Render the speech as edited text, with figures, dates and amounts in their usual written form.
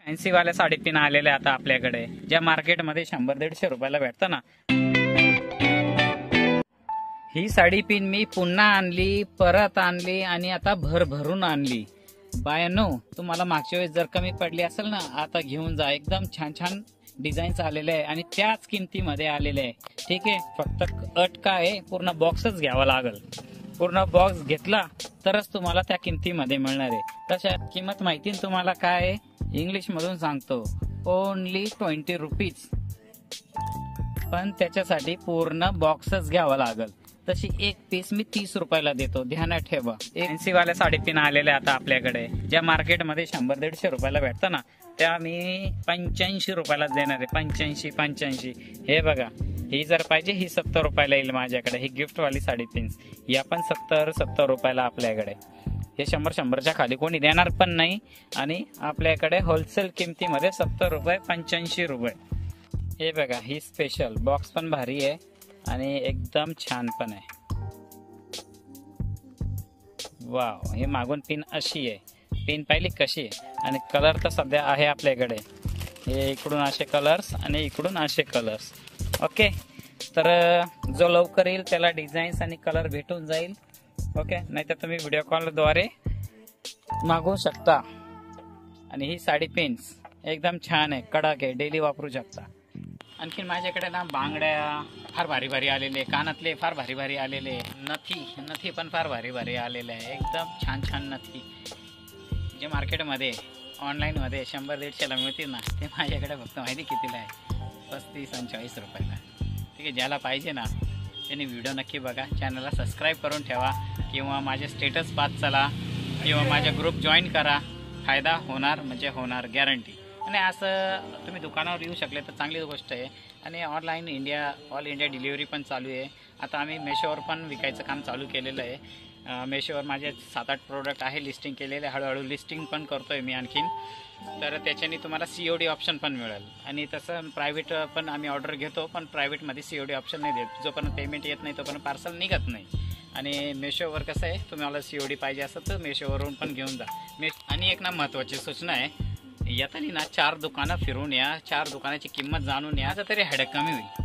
Fancy वाले साडेतीन आलेले आता आपल्याकडे, ज्या मार्केटमध्ये 100-150 रुपयाला भेटतं ना. ही साडी पिन मी पुन्हा आणली, परत आणली आणि आता भरभरून आणली. बायनो, तुम्हाला मागच्या वेळेस जर कमी पडली असेल ना, आता घेऊन जा. एकदम छान छान डिझाईन्स आलेले आहे आणि त्याच किमतीमध्ये आलेले आहे. ठीक आहे, फक्त अट काय आहे, पूर्ण बॉक्सच घ्यावा लागेल. पूर्ण बॉक्स घेतला तरच तुम्हाला त्या किमतीमध्ये मिळणार आहे. तशा किंमत माहिती तुम्हाला काय आहे, इंग्लिश मधून सांगतो, ओनली 20 रुपीज. पण त्याच्यासाठी पूर्ण बॉक्सच घ्यावा लागेल. तशी एक पीस मी 30 रुपयाला देतो, ध्यानात ठेवा. फॅन्सी वाले साडेतीन आलेले आता आपल्याकडे, ज्या मार्केटमध्ये 100-150 रुपयाला भेटतं ना, त्या मी 85 रुपयालाच देणार आहे. 85. हे बघा, ही जर पाहिजे ही 70 रुपयाला येईल माझ्याकडे. ही गिफ्टवाली साडेतीन, या पण 70 रुपयाला आपल्याकडे. हे 100च्या खाली कोणी देणार पण नाही. आणि आपल्याकडे होलसेल किमतीमध्ये 70 रुपये, 85 रुपये. हे बघा, ही स्पेशल बॉक्स पण भारी आहे आणि एकदम छान पण आहे. वाव, हे मागून पिन अशी आहे. पिन पाहिली कशी आहे. आणि कलर तर सध्या आहे आपल्याकडे. हे इकडून असे कलर्स आणि इकडून असे कलर्स. ओके, तर जो लवकर येईल त्याला डिझाईन्स आणि कलर भेटून जाईल. ओके, नाहीतर तुम्ही व्हिडिओ कॉलद्वारे मागवू शकता. आणि ही साडी पिन्स एकदम छान आहे, कडक आहे, डेली वापरू शकता. आणखीन माझ्याकडे ना बांगड्या फार भारी भारी आलेले, कानातले फार भारी भारी आलेले, नथी पण फार भारी भारी आलेले आहे. एकदम छान छान नथी जे मार्केटमध्ये ऑनलाईनमध्ये 100-150ला मिळतील ना, ते माझ्याकडे फक्त माहिती कितीला आहे, 35-40 रुपयाला. ठीक आहे, ज्याला पाहिजे ना त्यांनी व्हिडिओ नक्की बघा, चॅनलला सबस्क्राईब करून ठेवा किंवा माझे स्टेटस पाहत चला किंवा माझ्या ग्रुप जॉईन करा. फायदा होणार म्हणजे होणार, गॅरंटी. आणि असं तुम्ही दुकानावर येऊ शकले तर चांगली गोष्ट आहे. आणि ऑल इंडिया डिलिव्हरी पण चालू आहे. आता आम्ही मेशोवर पण विकायचं काम चालू केलेलं आहे. मेशोवर माझे 7-8 प्रोडक्ट आहे लिस्टिंग केलेले. हळूहळू लिस्टिंग पण करतोय मी आणखीन. तर त्याच्याने तुम्हाला COD ऑप्शन पण मिळेल. आणि तसं प्रायव्हेट पण आम्ही ऑर्डर घेतो, पण प्रायव्हेटमध्ये COD ऑप्शन नाही देत. जोपर्यंत पेमेंट येत नाही तोपर्यंत पार्सल निघत नाही. आणि मेशोवर कसं आहे, तुम्हाला COD पाहिजे असं तर मेशोवरून पण घेऊन जा. आणि एक ना महत्त्वाची सूचना आहे, येताना ना 4 दुकानं फिरून या, 4 दुकानाची किंमत जाणून या, तरी हेडेक कमी होईल.